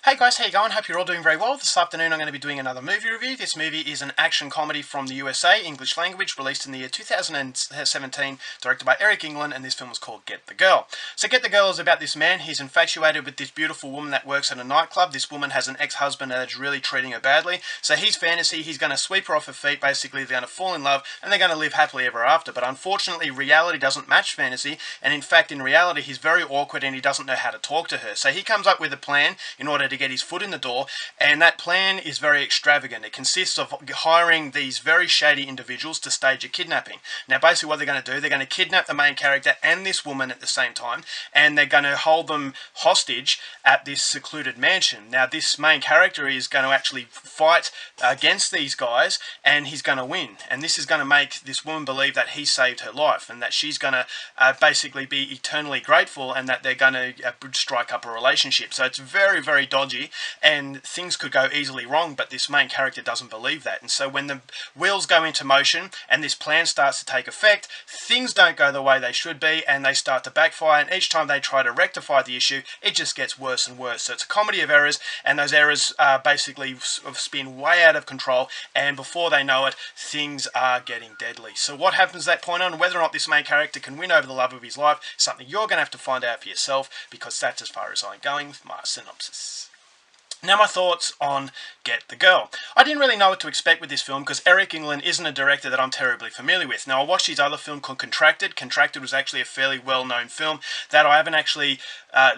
Hey guys, how you going? Hope you're all doing very well. This afternoon I'm going to be doing another movie review. This movie is an action comedy from the USA, English language, released in the year 2017, directed by Eric England, and this film was called Get the Girl. So Get the Girl is about this man. He's infatuated with this beautiful woman that works at a nightclub. This woman has an ex-husband that's really treating her badly. So his fantasy, he's going to sweep her off her feet. Basically, they're going to fall in love and they're going to live happily ever after. But unfortunately, reality doesn't match fantasy, and in fact, in reality, he's very awkward and he doesn't know how to talk to her. So he comes up with a plan in order to get his foot in the door, and that plan is very extravagant. It consists of hiring these very shady individuals to stage a kidnapping. Now basically what they're going to do, they're going to kidnap the main character and this woman at the same time, and they're going to hold them hostage at this secluded mansion. Now this main character is going to actually fight against these guys, and he's going to win, and this is going to make this woman believe that he saved her life and that she's going to basically be eternally grateful, and that they're going to strike up a relationship. So it's very, very dodgy, and things could go easily wrong, but this main character doesn't believe that. And so when the wheels go into motion and this plan starts to take effect, things don't go the way they should be, and they start to backfire, and each time they try to rectify the issue, it just gets worse and worse. So it's a comedy of errors, and those errors basically spin way out of control, and before they know it, things are getting deadly. So what happens at that point on, whether or not this main character can win over the love of his life, something you're going to have to find out for yourself, because that's as far as I'm going with my synopsis. Now my thoughts on Get the Girl. I didn't really know what to expect with this film because Eric England isn't a director that I'm terribly familiar with. Now I watched his other film called Contracted. Contracted was actually a fairly well-known film that I haven't actually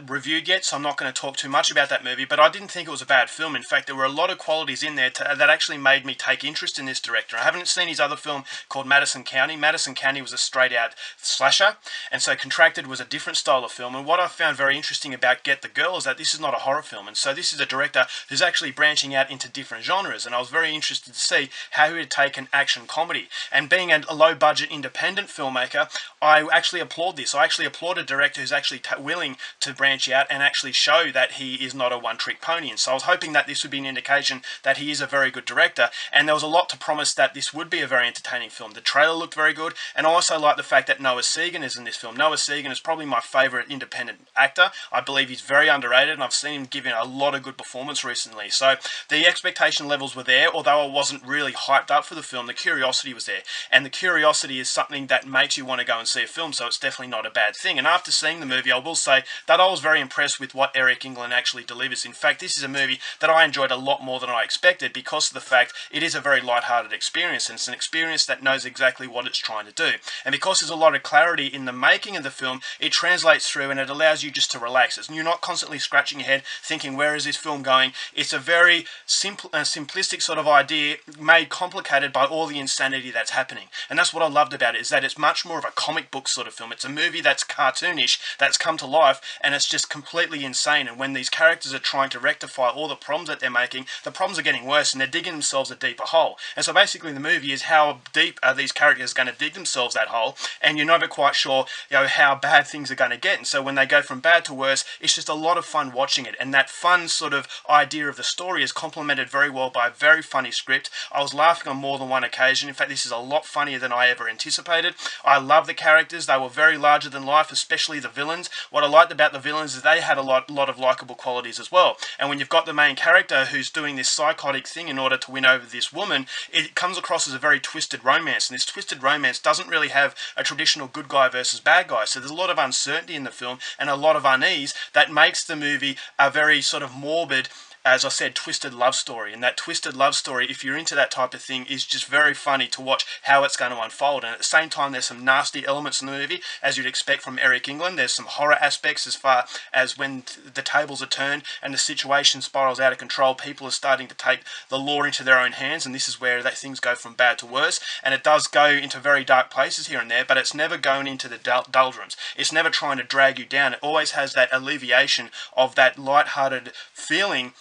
reviewed yet, so I'm not going to talk too much about that movie, but I didn't think it was a bad film. In fact, there were a lot of qualities in there that actually made me take interest in this director. I haven't seen his other film called Madison County. Madison County was a straight-out slasher, and so Contracted was a different style of film. And what I found very interesting about Get the Girl is that this is not a horror film, and so this is a director who's actually branching out into different genres, and I was very interested to see how he would take an action comedy. And being a low-budget independent filmmaker, I actually applaud this. I actually applaud a director who's actually willing to branch out and actually show that he is not a one-trick pony. And so I was hoping that this would be an indication that he is a very good director, and there was a lot to promise that this would be a very entertaining film. The trailer looked very good, and I also like the fact that Noah Segan is in this film. Noah Segan is probably my favourite independent actor. I believe he's very underrated, and I've seen him giving a lot of good performance recently. So the expectation levels were there, although I wasn't really hyped up for the film. The curiosity was there, and the curiosity is something that makes you want to go and see a film, so it's definitely not a bad thing. And after seeing the movie, I will say that I was very impressed with what Eric England actually delivers. In fact, this is a movie that I enjoyed a lot more than I expected, because of the fact it is a very light-hearted experience, and it's an experience that knows exactly what it's trying to do. And because there's a lot of clarity in the making of the film, it translates through and it allows you just to relax. You're not constantly scratching your head thinking, where is this film going? It's a very simple, simplistic sort of idea made complicated by all the insanity that's happening. And that's what I loved about it, is that it's much more of a comic book sort of film. It's a movie that's cartoonish, that's come to life, and it's just completely insane. And when these characters are trying to rectify all the problems that they're making, the problems are getting worse, and they're digging themselves a deeper hole. And so basically the movie is how deep are these characters going to dig themselves that hole, and you're never quite sure, how bad things are going to get. And so when they go from bad to worse, it's just a lot of fun watching it. And that fun sort of idea of the story is complemented very well by a very funny script. I was laughing on more than one occasion. In fact, this is a lot funnier than I ever anticipated. I love the characters. They were very larger than life, especially the villains. What I liked about the villains is they had a lot of likable qualities as well. And when you've got the main character who's doing this psychotic thing in order to win over this woman, it comes across as a very twisted romance. And this twisted romance doesn't really have a traditional good guy versus bad guy. So there's a lot of uncertainty in the film and a lot of unease that makes the movie a very sort of morbid, as I said, twisted love story. And that twisted love story, if you're into that type of thing, is just very funny to watch how it's going to unfold. And at the same time, there's some nasty elements in the movie, as you'd expect from Eric England. There's some horror aspects as far as when the tables are turned and the situation spirals out of control. People are starting to take the law into their own hands, and this is where things go from bad to worse. And it does go into very dark places here and there, but it's never going into the doldrums. It's never trying to drag you down. It always has that alleviation of that light-hearted feeling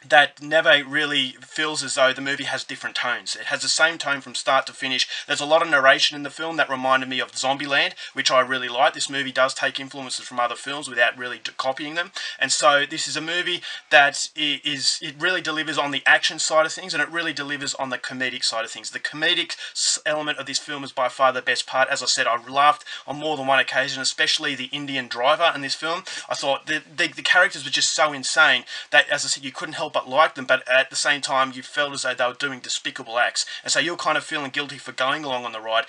that never really feels as though the movie has different tones. It has the same tone from start to finish. There's a lot of narration in the film that reminded me of Zombieland, which I really like. This movie does take influences from other films without really copying them. And so this is a movie that it really delivers on the action side of things, and it really delivers on the comedic side of things. The comedic element of this film is by far the best part. As I said, I laughed on more than one occasion, especially the Indian driver in this film. I thought the characters were just so insane that, as I said, you couldn't help but like them, but at the same time you felt as though they were doing despicable acts, and so you're kind of feeling guilty for going along on the ride,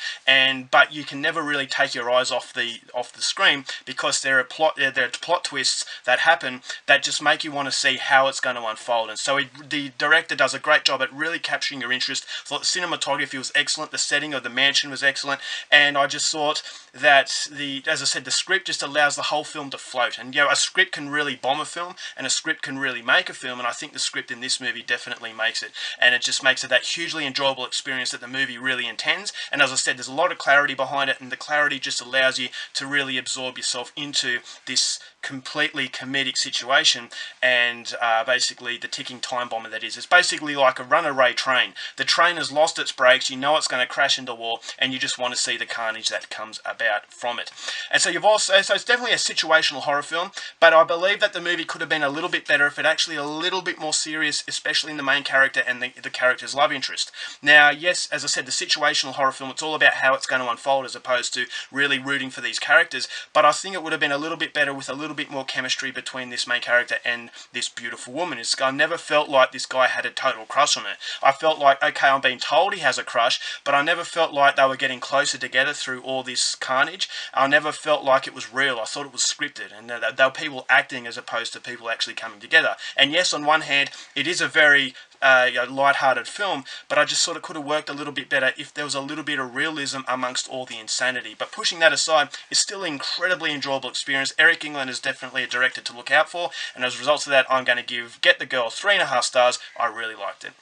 but you can never really take your eyes off the screen, because there are plot twists that happen that just make you want to see how it's going to unfold. And so the director does a great job at really capturing your interest. I thought the cinematography was excellent, the setting of the mansion was excellent, and I just thought that as I said, the script just allows the whole film to float. And a script can really bomb a film, and a script can really make a film, and I think the script in this movie definitely makes it, and it just makes it that hugely enjoyable experience that the movie really intends. And as I said, there's a lot of clarity behind it, and the clarity just allows you to really absorb yourself into this completely comedic situation, and basically the ticking time bomber that is. It's basically like a runaway train. The train has lost its brakes, you know it's going to crash into a wall, and you just want to see the carnage that comes about from it. And so so it's definitely a situational horror film, but I believe that the movie could have been a little bit better if it actually a little bit more serious, especially in the main character and the character's love interest. Now, yes, as I said, the situational horror film, it's all about how it's going to unfold as opposed to really rooting for these characters, but I think it would have been a little bit better with a little bit more chemistry between this main character and this beautiful woman. I never felt like this guy had a total crush on her. I felt like, okay, I'm being told he has a crush, but I never felt like they were getting closer together through all this carnage. I never felt like it was real. I thought it was scripted, and they were people acting as opposed to people actually coming together. And yes, on one hand, it is a very light-hearted film, but I just sort of could have worked a little bit better if there was a little bit of realism amongst all the insanity. But pushing that aside, it's still an incredibly enjoyable experience. Eric England is definitely a director to look out for, and as a result of that, I'm going to give Get the Girl 3.5 stars. I really liked it.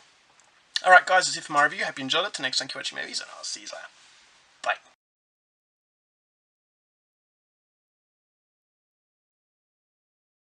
Alright guys, that's it for my review. Hope you enjoyed it. Till next time, keep watching movies, and I'll see you later.